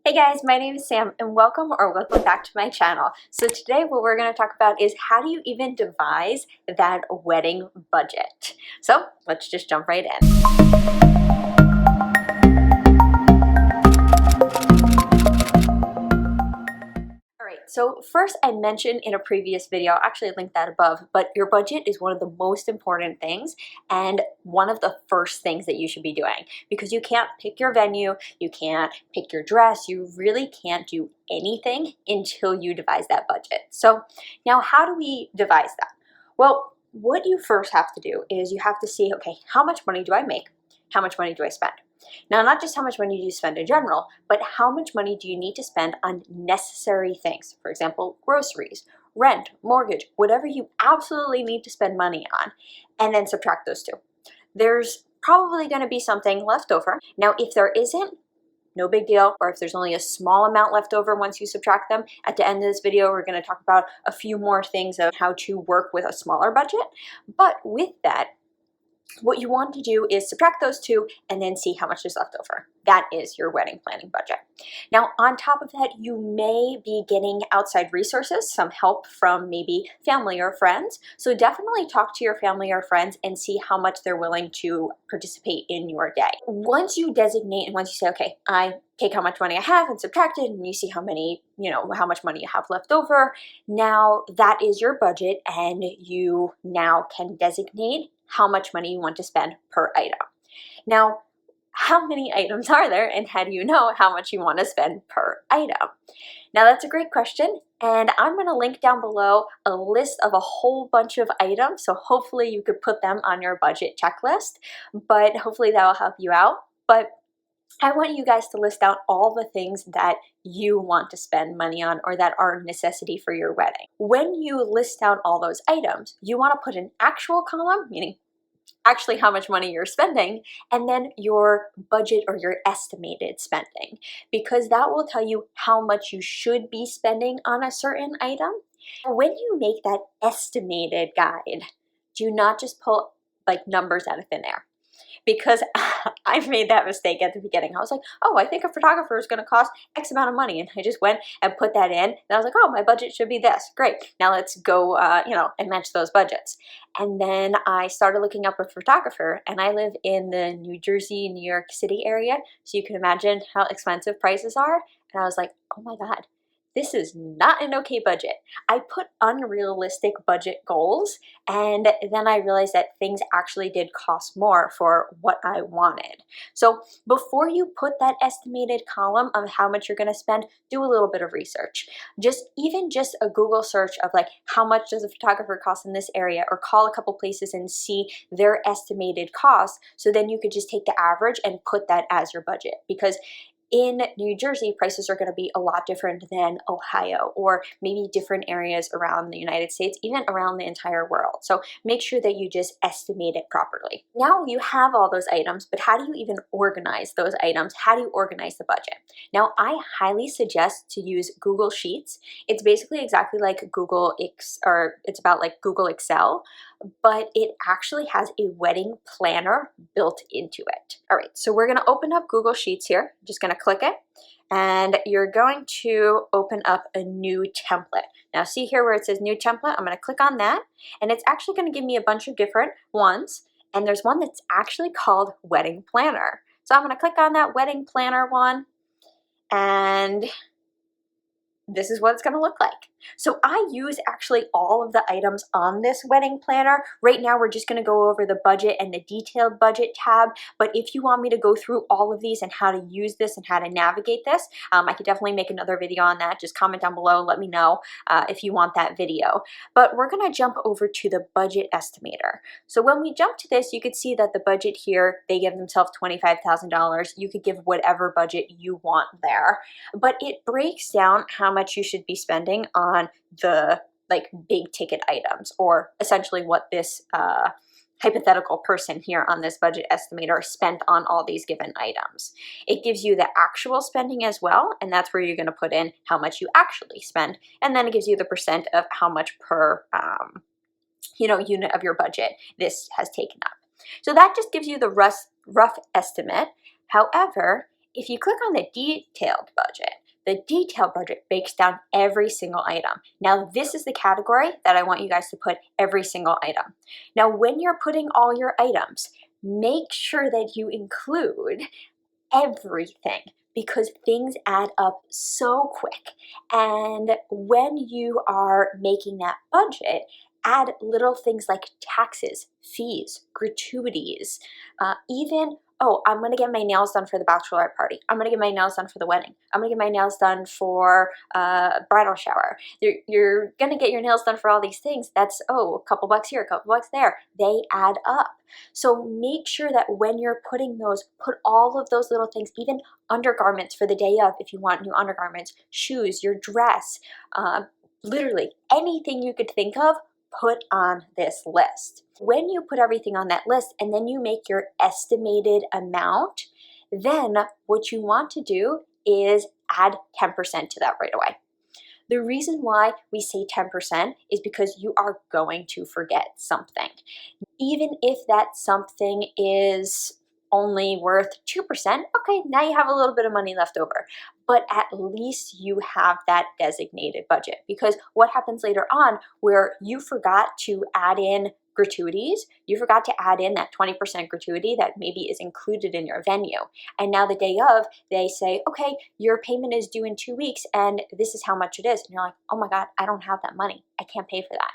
Hey guys, my name is Sam and welcome back to my channel. So today what we're going to talk about is how do you even devise that wedding budget. So let's just jump right in. So first, I mentioned in a previous video, I'll actually link that above, but your budget is one of the most important things and one of the first things that you should be doing, because you can't pick your venue, you can't pick your dress, you really can't do anything until you devise that budget. So now how do we devise that? Well, what you first have to do is you have to see, okay, how much money do I make? How much money do I spend? Now, not just how much money do you spend in general, but how much money do you need to spend on necessary things? For example, groceries, rent, mortgage, whatever you absolutely need to spend money on, and then subtract those two. There's probably going to be something left over. Now, if there isn't, no big deal, or if there's only a small amount left over once you subtract them, at the end of this video, we're going to talk about a few more things of how to work with a smaller budget. But with that, what you want to do is subtract those two and then see how much is left over. That is your wedding planning budget. Now, on top of that, you may be getting outside resources, some help from maybe family or friends. So definitely talk to your family or friends and see how much they're willing to participate in your day. Once you designate and once you say, okay, I take how much money I have and subtract it, and you see how much money you have left over, now that is your budget, and you now can designate how much money you want to spend per item. Now, how many items are there, and how do you know how much you want to spend per item? Now, that's a great question, and I'm going to link down below a list of a whole bunch of items, so hopefully you could put them on your budget checklist, but hopefully that will help you out. But I want you guys to list out all the things that you want to spend money on or that are a necessity for your wedding. When you list out all those items, you want to put an actual column, meaning actually how much money you're spending, and then your budget or your estimated spending, because that will tell you how much you should be spending on a certain item. When you make that estimated guide, do not just pull like numbers out of thin air. Because I made that mistake at the beginning. I was like, oh, I think a photographer is going to cost X amount of money. And I just went and put that in. And I was like, oh, my budget should be this. Great. Now let's go, and match those budgets. And then I started looking up a photographer. And I live in the New Jersey, New York City area. So you can imagine how expensive prices are. And I was like, oh my God, this is not an okay budget. I put unrealistic budget goals, and then I realized that things actually did cost more for what I wanted. So before you put that estimated column of how much you're gonna spend, do a little bit of research. Even just a Google search of like, how much does a photographer cost in this area, or call a couple places and see their estimated costs, so then you could just take the average and put that as your budget. Because in New Jersey, prices are going to be a lot different than Ohio, or maybe different areas around the United States, even around the entire world. So make sure that you just estimate it properly. Now you have all those items, but how do you even organize those items? How do you organize the budget? Now, I highly suggest to use Google Sheets. It's basically exactly like it's about like Google Excel, but it actually has a wedding planner built into it. All right, so we're gonna open up Google Sheets here. I'm just gonna click it, and you're going to open up a new template. Now see here where it says new template, I'm gonna click on that, and it's actually gonna give me a bunch of different ones, and there's one that's actually called Wedding Planner. So I'm gonna click on that Wedding Planner one, and this is what it's going to look like. So I use actually all of the items on this wedding planner. Right now we're just going to go over the budget and the detailed budget tab, but if you want me to go through all of these and how to use this and how to navigate this, I could definitely make another video on that. Just comment down below, let me know if you want that video. But we're going to jump over to the budget estimator. So when we jump to this, you could see that the budget here, they give themselves $25,000. You could give whatever budget you want there, but it breaks down how much you should be spending on the like big ticket items, or essentially what this hypothetical person here on this budget estimator spent on all these given items. It gives you the actual spending as well, and that's where you're going to put in how much you actually spend, and then it gives you the percent of how much per unit of your budget this has taken up. So that just gives you the rough estimate. However, if you click on the detailed budget, The detailed budget breaks down every single item. Now, this is the category that I want you guys to put every single item. Now, when you're putting all your items, make sure that you include everything because things add up so quick. And when you are making that budget, add little things like taxes, fees, gratuities, even, oh, I'm gonna get my nails done for the bachelorette party. I'm gonna get my nails done for the wedding. I'm gonna get my nails done for bridal shower. You're gonna get your nails done for all these things. That's, oh, a couple bucks here, a couple bucks there. They add up. So make sure that when you're putting those, put all of those little things, even undergarments for the day of, if you want new undergarments, shoes, your dress, literally anything you could think of, put on this list. When you put everything on that list and then you make your estimated amount, then what you want to do is add 10% to that right away. The reason why we say 10% is because you are going to forget something. Even if that something is only worth 2%, okay, now you have a little bit of money left over. But at least you have that designated budget, because what happens later on where you forgot to add in gratuities, you forgot to add in that 20% gratuity that maybe is included in your venue. And now the day of, they say, okay, your payment is due in 2 weeks and this is how much it is. And you're like, oh my God, I don't have that money. I can't pay for that.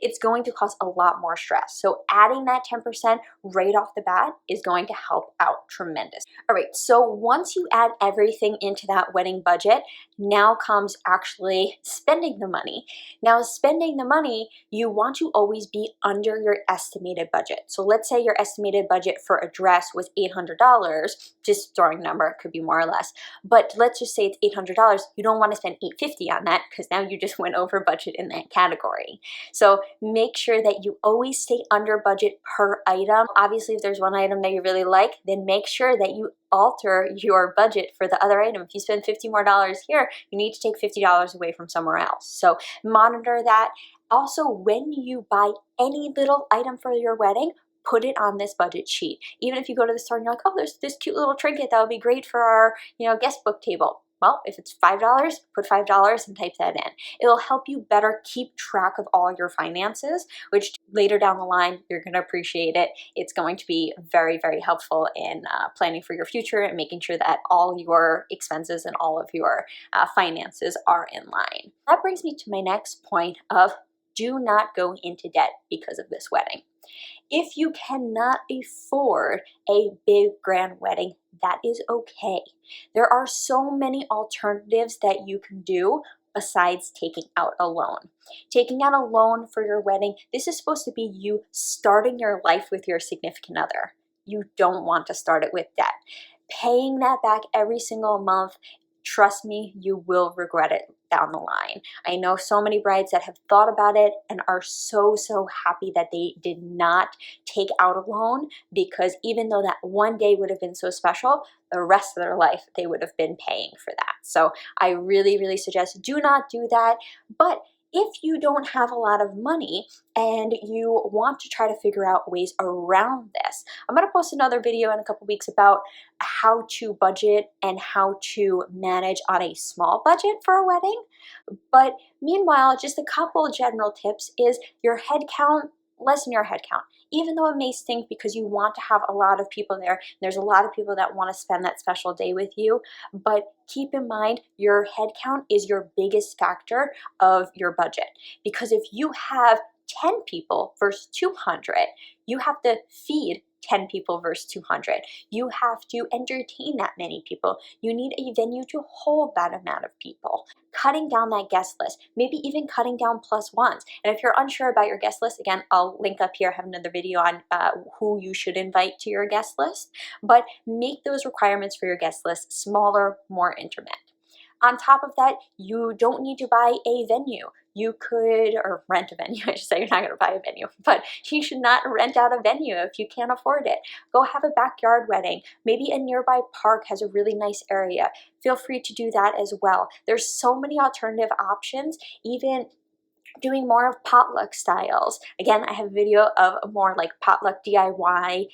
It's going to cause a lot more stress. So adding that 10% right off the bat is going to help out tremendous. All right, so once you add everything into that wedding budget, now comes actually spending the money. Now, spending the money, you want to always be under your estimated budget. So let's say your estimated budget for a dress was $800, just throwing a number, it could be more or less, but let's just say it's $800. You don't want to spend $850 on that because now you just went over budget in that category. So make sure that you always stay under budget per item. Obviously, if there's one item that you really like, then make sure that you alter your budget for the other item. If you spend $50 more here, you need to take $50 away from somewhere else. So monitor that. Also, when you buy any little item for your wedding, put it on this budget sheet. Even if you go to the store and you're like, oh, there's this cute little trinket that would be great for our, guest book table. Well, if it's $5, put $5 and type that in. It'll help you better keep track of all your finances, which later down the line, you're going to appreciate it. It's going to be very, very helpful in planning for your future and making sure that all your expenses and all of your finances are in line. That brings me to my next point of do not go into debt because of this wedding. If you cannot afford a big grand wedding, that is okay. There are so many alternatives that you can do besides taking out a loan. Taking out a loan for your wedding, this is supposed to be you starting your life with your significant other. You don't want to start it with debt. Paying that back every single month, trust me, you will regret it down the line. I know so many brides that have thought about it and are so, so happy that they did not take out a loan, because even though that one day would have been so special, the rest of their life they would have been paying for that. So I really, really suggest do not do that. But if you don't have a lot of money and you want to try to figure out ways around this, I'm going to post another video in a couple weeks about how to budget and how to manage on a small budget for a wedding. But meanwhile, just a couple general tips is your head count, lessen your head count. Even though it may stink because you want to have a lot of people there, and there's a lot of people that want to spend that special day with you, but keep in mind your head count is your biggest factor of your budget. Because if you have 10 people versus 200, you have to feed 10 people versus 200. You have to entertain that many people. You need a venue to hold that amount of people. Cutting down that guest list, maybe even cutting down plus ones. And if you're unsure about your guest list, again, I'll link up here, I have another video on who you should invite to your guest list, but make those requirements for your guest list smaller, more intimate. On top of that, you don't need to buy a venue. You could, or rent a venue, I should say, you're not going to buy a venue, but you should not rent out a venue if you can't afford it. Go have a backyard wedding. Maybe a nearby park has a really nice area. Feel free to do that as well. There's so many alternative options. Even doing more of potluck styles. Again, I have a video of a more like potluck DIY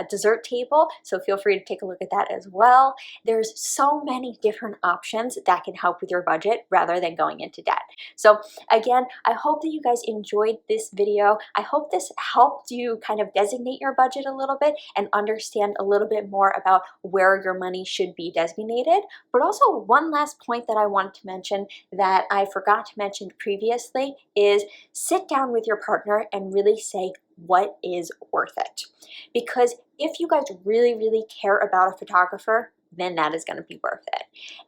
dessert table, so feel free to take a look at that as well. There's so many different options that can help with your budget rather than going into debt. So again, I hope that you guys enjoyed this video. I hope this helped you kind of designate your budget a little bit and understand a little bit more about where your money should be designated. But also one last point that I wanted to mention that I forgot to mention previously is sit down with your partner and really say what is worth it. Because if you guys really, really care about a photographer, then that is going to be worth it.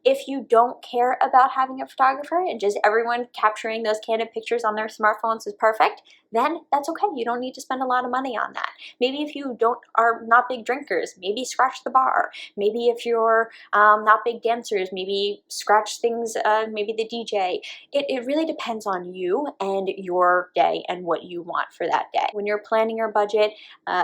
If you don't care about having a photographer and just everyone capturing those candid pictures on their smartphones is perfect, then that's okay. You don't need to spend a lot of money on that. Maybe if you are not big drinkers, maybe scratch the bar. Maybe if you're not big dancers, maybe scratch things, maybe the DJ. It really depends on you and your day and what you want for that day. When you're planning your budget,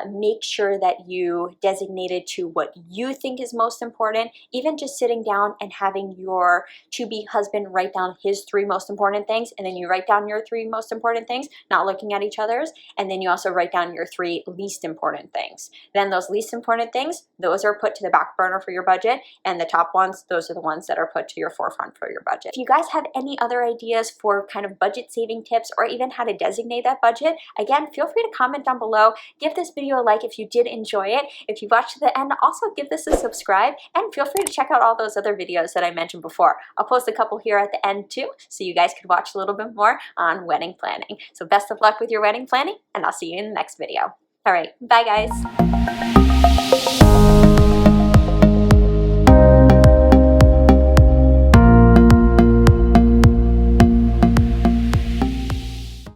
make sure that you designate it to what you think is most important. Even just sitting down and having your to-be husband write down his 3 most important things, and then you write down your 3 most important things, not looking at each other's, and then you also write down your 3 least important things. Then those least important things, those are put to the back burner for your budget, and the top ones, those are the ones that are put to your forefront for your budget. If you guys have any other ideas for kind of budget saving tips or even how to designate that budget, again, feel free to comment down below. Give this video a like if you did enjoy it. If you watched to the end, also give this a subscribe, and feel free to check out all those other videos that I mentioned before. I'll post a couple here at the end too, so you guys could watch a little bit more on wedding planning. So best of luck with your wedding planning, and I'll see you in the next video. All right, bye guys.